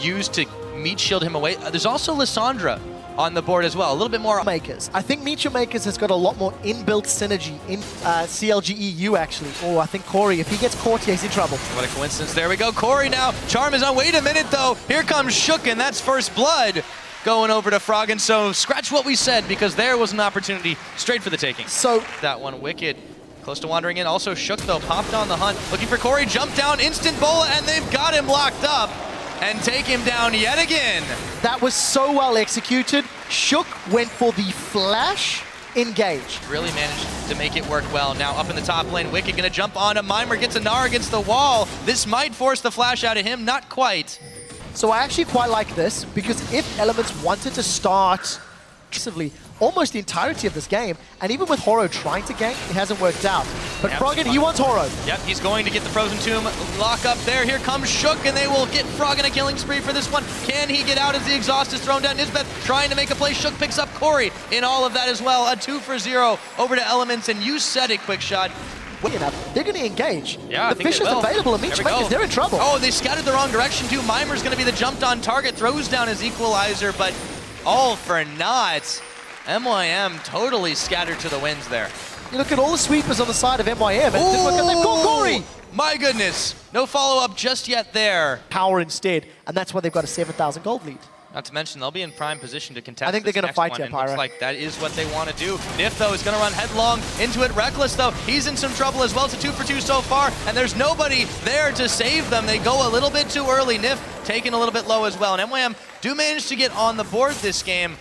use to meat shield him away. There's also Lissandra on the board as well. A little bit more. Makers. I think MYM Makers has got a lot more inbuilt synergy in CLGEU actually. Oh, I think Kori, if he gets caught, he's in trouble. What a coincidence. There we go. Kori now. Charm is on. Wait a minute though. Here comes Shook, and that's first blood going over to Froggen. So scratch what we said, because there was an opportunity straight for the taking. So that one Wicked close to wandering in. Also Shook though popped on the hunt, looking for Kori. Jump down, instant bola, and they've got him locked up and take him down yet again. That was so well executed. Shook went for the flash engage. Really managed to make it work well. Now up in the top lane, Wicked gonna jump on a MYM, gets a Gnar against the wall. This might force the flash out of him, not quite. So I actually quite like this, because if Elements wanted to start aggressively almost the entirety of this game, and even with Horo trying to gank, it hasn't worked out. But Froggen, he wants Horo. Yep, he's going to get the Frozen Tomb lock up there. Here comes Shook, and they will get Froggen a killing spree for this one. Can he get out as the exhaust is thrown down? Nisbeth trying to make a play. Shook picks up Kori in all of that as well. A 2-for-0 over to Elements, and you said it, quick shot. Enough. They're going to engage. Yeah, the fish is available, and MYM Makers, they're in trouble. Oh, they scattered the wrong direction too. MYMer's going to be the jumped on target, throws down his equalizer, but all for naught. MYM totally scattered to the winds there. You look at all the sweepers on the side of MYM, and they've got Kori! My goodness, no follow-up just yet there. Power instead, and that's why they've got a 7,000 gold lead. Not to mention, they'll be in prime position to contest. I think they're going to fight you, Pyra. Looks like that is what they want to do. Nif, though, is going to run headlong into it. Reckless, though, he's in some trouble as well. It's a 2-for-2 so far, and there's nobody there to save them. They go a little bit too early. Nif taken a little bit low as well, and MYM do manage to get on the board this game.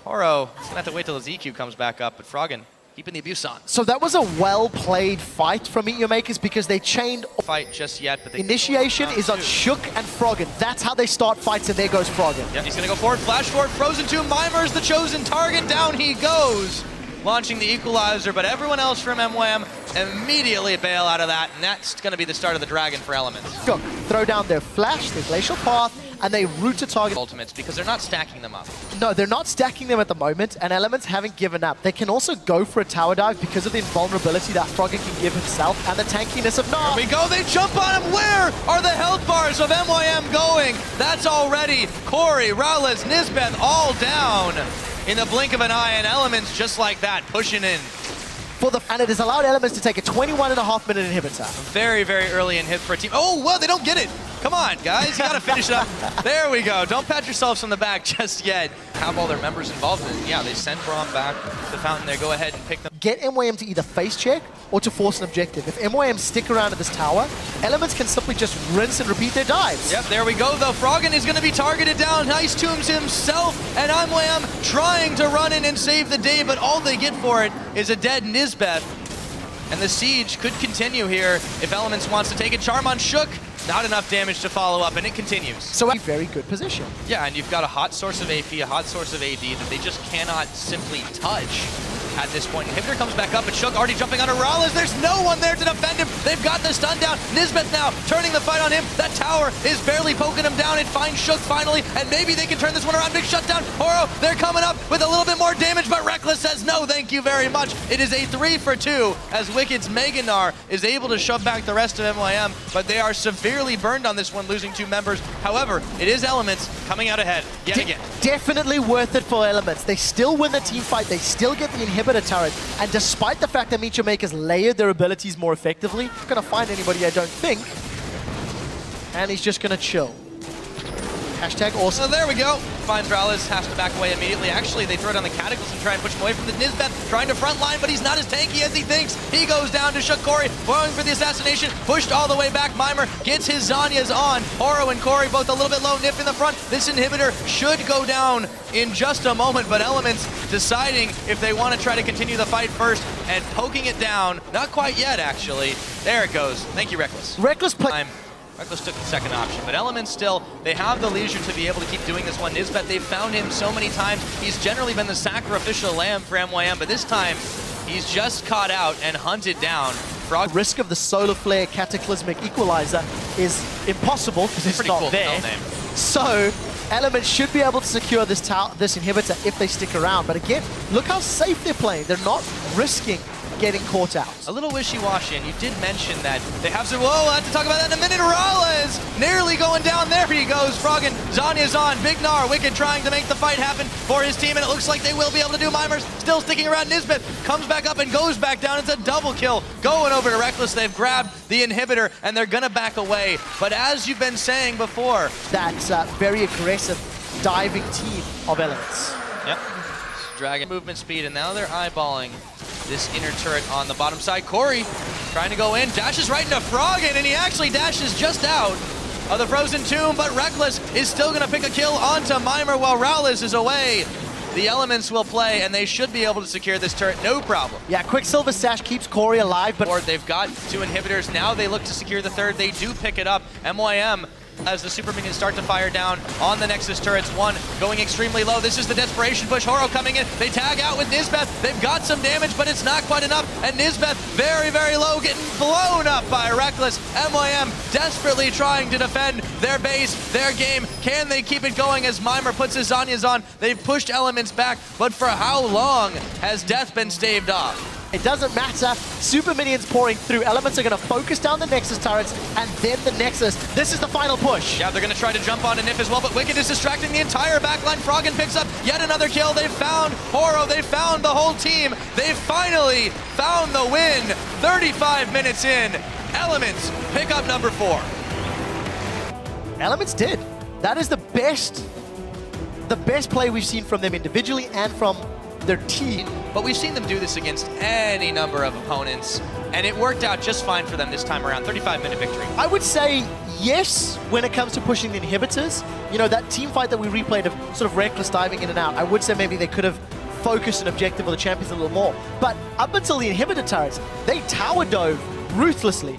Horo is going to have to wait till the ZQ comes back up, but Froggen keeping the abuse on. So that was a well-played fight from MYM Makers, because they chained... Fight just yet, but they... Initiation is on Shook and Froggen. That's how they start fights, and there goes Froggen. Yep, he's going to go forward, flash forward, Frozen Tomb, MYMer's the chosen target, down he goes. Launching the equalizer, but everyone else from MYM immediately bail out of that, and that's going to be the start of the Dragon for Elements. Go. Throw down their flash, their Glacial Path, and they root to target ultimates, because they're not stacking them up. No, they're not stacking them at the moment, and Elements haven't given up. They can also go for a tower dive because of the invulnerability that Froggen can give himself and the tankiness of Gnar. Here we go, they jump on him. Where are the health bars of MYM going? That's already Kori, Rowless, Nisbeth all down in the blink of an eye, and Elements just like that, pushing in. And it has allowed Elements to take a 21.5-minute inhibitor. Very, very early inhib for a team. Oh, well, they don't get it. Come on, guys, you gotta finish it up. There we go. Don't pat yourselves on the back just yet. Have all their members involved in it. Yeah, they send Braum back to the fountain there. Go ahead and pick them. Get MYM to either face check or to force an objective. If MYM stick around at this tower, Elements can simply just rinse and repeat their dives. Yep, there we go, though. Froggen is gonna be targeted down. Nice tombs himself, and MYM trying to run in and save the day, but all they get for it is a dead Nisbeth. And the siege could continue here if Elements wants to take it. Charm on Shook, not enough damage to follow up, and it continues. So a very good position. Yeah, and you've got a hot source of AP, a hot source of AD that they just cannot simply touch at this point. Inhibitor comes back up, and Shook already jumping on Rowless. There's no one there to defend him. They've got the stun down. Nisbeth now turning the fight on him. That tower is barely poking him down. It finds Shook finally, and maybe they can turn this one around. Big shutdown. Horo, they're coming up with a little bit more damage, but Reckless says no, thank you very much. It is a 3-for-2 as Wicked's Mega Gnar is able to shove back the rest of MYM, but they are severely burned on this one, losing 2 members. However, it is Elements coming out ahead yet again. Definitely worth it for Elements. They still win the team fight. They still get the inhibitor turret, and despite the fact that MYM Makers layered their abilities more effectively, not gonna find anybody, I don't think. And he's just gonna chill. Hashtag awesome. So there we go. Finds Rowless, has to back away immediately. Actually, they throw down the Cataclysm and try and push him away from the Nisbeth, trying to frontline, but he's not as tanky as he thinks. He goes down to Shook Kori, going for the assassination, pushed all the way back. MYMer gets his Zanyas on. Horo and Kori both a little bit low, Nip in the front. This inhibitor should go down in just a moment, but Elements deciding if they want to try to continue the fight first and poking it down. Not quite yet, actually. There it goes. Thank you, Reckless. Reckless play. Reckless took the second option, but Elements still, they have the leisure to be able to keep doing this one. Nisbeth, they've found him so many times. He's generally been the sacrificial lamb for MYM, but this time, he's just caught out and hunted down. The risk of the Solar Flare Cataclysmic Equalizer is impossible because it's not cool there. So, Elements should be able to secure this inhibitor if they stick around. But again, look how safe they're playing. They're not risking getting caught out. A little wishy-washy, and you did mention that they have some... Whoa, we'll have to talk about that in a minute. Rales nearly going down. There he goes. Froggen, Zanya's on. Big Gnar, Wicked trying to make the fight happen for his team, and it looks like they will be able to do. MYMers still sticking around. Nisbeth comes back up and goes back down. It's a double kill. Going over to Reckless. They've grabbed the inhibitor, and they're going to back away. But as you've been saying before... That's a very aggressive diving team of Elements. Yep. Dragon movement speed, and now they're eyeballing this inner turret on the bottom side. Kori trying to go in, dashes right into Froggen, and he actually dashes just out of the frozen tomb, but Reckless is still going to pick a kill onto MYMer while Rowles is away. The Elements will play, and they should be able to secure this turret, no problem. Yeah, Quicksilver Sash keeps Kori alive, but... Or they've got 2 inhibitors. Now they look to secure the third. They do pick it up. MYM, as the super minions start to fire down on the Nexus turrets. One going extremely low. This is the desperation push. Horo coming in. They tag out with Nisbeth. They've got some damage, but it's not quite enough. And Nisbeth very, very low, getting blown up by Reckless. MYM desperately trying to defend their base, their game. Can they keep it going as MYMer puts his Zanya's on? They've pushed Elements back, but for how long has death been staved off? It doesn't matter. Super minions pouring through. Elements are going to focus down the Nexus turrets, and then the Nexus. This is the final push. Yeah, they're going to try to jump on Nif as well, but Wicked is distracting the entire backline. Froggen picks up yet another kill. They found Horo. They found the whole team. They finally found the win. 35 minutes in. Elements pick up number 4. Elements did. That is the best play we've seen from them individually and from their team. But we've seen them do this against any number of opponents, and it worked out just fine for them this time around. 35-minute victory. I would say yes when it comes to pushing the inhibitors. You know, that team fight that we replayed of sort of Reckless diving in and out, I would say maybe they could have focused an objective of the champions a little more. But up until the inhibitor turrets, they tower dove ruthlessly